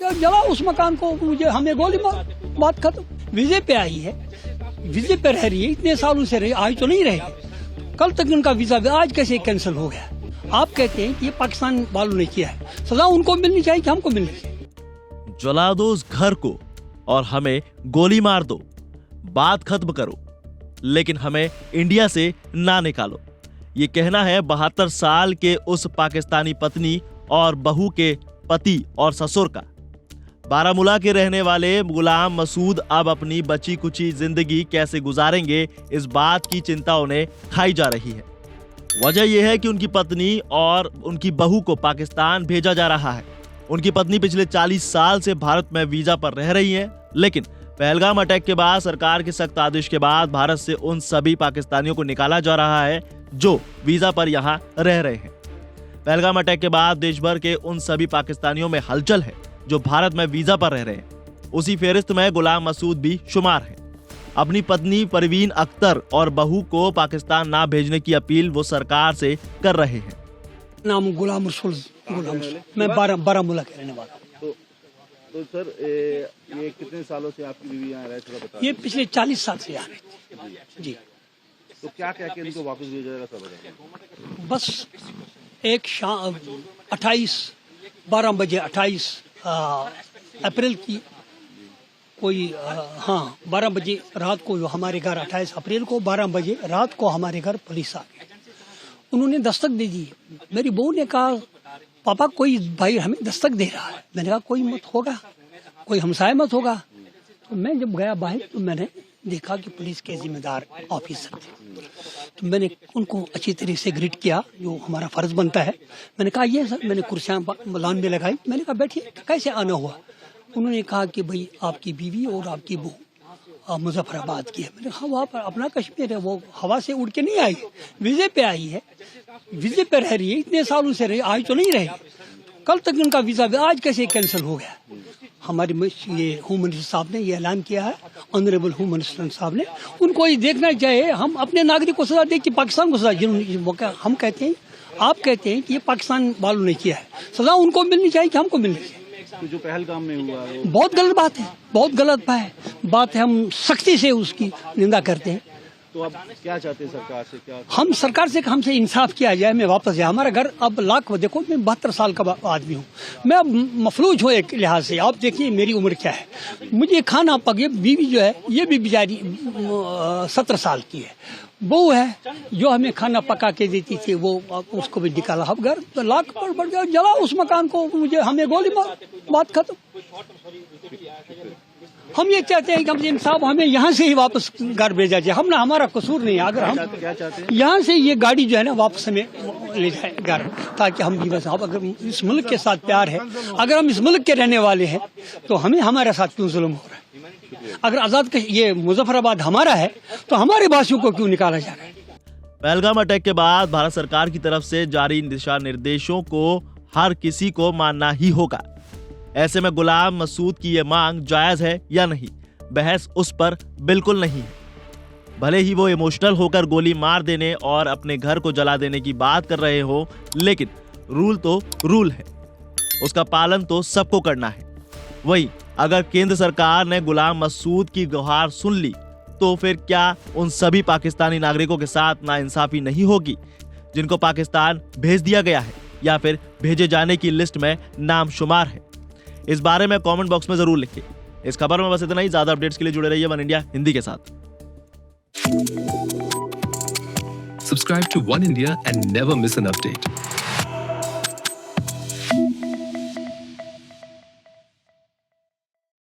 जला उस मकान को, मुझे हमें गोली मार, बात खत्म। वीजे पे आई है, वीजे पे रह रही है, इतने सालों से रही, आज तो नहीं रहेगी। कल तक उनका वीजा आज कैसे कैंसिल हो गया? आप कहते हैं कि ये पाकिस्तान वालों ने किया है, सजा उनको मिलनी चाहिए कि हमको मिलनी चाहिए? जला दो उस घर को और हमें गोली मार दो, बात खत्म करो, लेकिन हमें इंडिया से ना निकालो। ये कहना है 72 साल के उस पाकिस्तानी पत्नी और बहू के पति और ससुर का। बारामूला के रहने वाले गुलाम मसूद अब अपनी बची कुची जिंदगी कैसे गुजारेंगे, इस बात की चिंता उन्हें खाई जा रही है। वजह यह है कि उनकी पत्नी और उनकी बहू को पाकिस्तान भेजा जा रहा है। उनकी पत्नी पिछले 40 साल से भारत में वीजा पर रह रही है, लेकिन पहलगाम अटैक के बाद सरकार के सख्त आदेश के बाद भारत से उन सभी पाकिस्तानियों को निकाला जा रहा है जो वीजा पर यहाँ रह रहे हैं। पहलगाम अटैक के बाद देश भर के उन सभी पाकिस्तानियों में हलचल है जो भारत में वीजा पर रह रहे हैं। उसी फेहरिस्त में गुलाम मसूद भी शुमार है। अपनी पत्नी परवीन अख्तर और बहू को पाकिस्तान ना भेजने की अपील वो सरकार से कर रहे हैं। नाम गुलाम रसूल, मैं बारामूला के रहने वाला हूँ। तो सर ये कितने सालों से आपकी बीवी यहाँ रह थोड़ा बता? ये पिछले 40 साल से यहाँ रहती है जी। तो क्या क्या के इनको वापस भेजा जाएगा सब बताइए। बस एक शाम 12 बजे 28 अप्रैल की कोई 12 बजे रात को हमारे घर 28 अप्रैल को 12 बजे रात को हमारे घर पुलिस आ गई। उन्होंने दस्तक दे दी। मेरी बहू ने कहा पापा कोई भाई हमें दस्तक दे रहा है। मैंने कहा कोई मत होगा, कोई हमसाया मत होगा। तो मैं जब गया बाहर तो मैंने देखा कि पुलिस के जिम्मेदार ऑफिसर थे। तो मैंने उनको अच्छी तरीके से ग्रीट किया, जो हमारा फर्ज बनता है। मैंने कहा ये सर, मैंने कुर्सियां लान में लगाई। मैंने कहा बैठिए, कैसे आना हुआ? उन्होंने कहा कि भाई आपकी बीवी और आपकी बहू मुजफ्फराबाद की है। मैंने कहा वहाँ पर अपना कश्मीर है, वो हवा से उड़ के नहीं आई, वीजे पे आई है, वीजे पे रह रही है, इतने सालों से रही, आज तो नहीं रहेगी। कल तक उनका वीजा आज कैसे कैंसिल हो गया? हमारे ये होम मिनिस्टर साहब ने ये ऐलान किया है, ऑनरेबल होम मिनिस्टर साहब ने। उनको ये देखना चाहिए हम अपने नागरिक को सजा दे कि पाकिस्तान को सजा। हम कहते हैं, आप कहते हैं कि ये पाकिस्तान वालों ने किया है, सजा उनको मिलनी चाहिए कि हमको मिलनी चाहिए? तो जो पहलगाम में हुआ बहुत गलत बात है, बहुत गलत बात है। हम सख्ती से उसकी निंदा करते हैं। तो आप क्या चाहते हैं सरकार से? क्या हम सरकार से हमसे इंसाफ किया जाए, मैं वापस जाए। हमारा घर अब लाख, देखो मैं 72 साल का आदमी हूँ, मैं अब मफलूज हूँ एक लिहाज से। आप देखिए मेरी उम्र क्या है, मुझे खाना पक, बीवी जो है ये भी बेचारी 17 साल की है। बहू है जो हमें खाना पका के देती थी, वो उसको भी निकाला। अब घर तो लाख पर बढ़ गया, जला उस मकान को, मुझे हमें गोली मार, बात खत्म। हम ये चाहते हैं कि हमसे इंसाफ, हमें यहाँ से ही वापस घर भेजा जाए। हम ना, हमारा कसूर नहीं है। अगर हम क्या चाहते हैं? यहाँ से ये गाड़ी जो है ना वापस हमें ले जाए घर, ताकि हम भी बस, अगर इस मुल्क के साथ प्यार है, अगर हम इस मुल्क के रहने वाले हैं, तो हमें हमारे साथ क्यों जुल्म हो रहा है? अगर आजाद ये मुजफ्फराबाद हमारा है तो हमारे वासियों को क्यों निकाला जा रहा है? पहलगाम अटैक के बाद भारत सरकार की तरफ से जारी दिशा निर्देशों को हर किसी को मानना ही होगा। ऐसे में गुलाम मसूद की ये मांग जायज है या नहीं, बहस उस पर बिल्कुल नहीं है। भले ही वो इमोशनल होकर गोली मार देने और अपने घर को जला देने की बात कर रहे हो, लेकिन रूल तो रूल है, उसका पालन तो सबको करना है। वही अगर केंद्र सरकार ने गुलाम मसूद की गुहार सुन ली, तो फिर क्या उन सभी पाकिस्तानी नागरिकों के साथ नाइंसाफी नहीं होगी जिनको पाकिस्तान भेज दिया गया है या फिर भेजे जाने की लिस्ट में नाम शुमार है? इस बारे में कमेंट बॉक्स में जरूर लिखिए। इस खबर में बस इतना ही। ज्यादा अपडेट्स के लिए जुड़े रहिए वन इंडिया हिंदी के साथ। Subscribe to One India and never miss an update.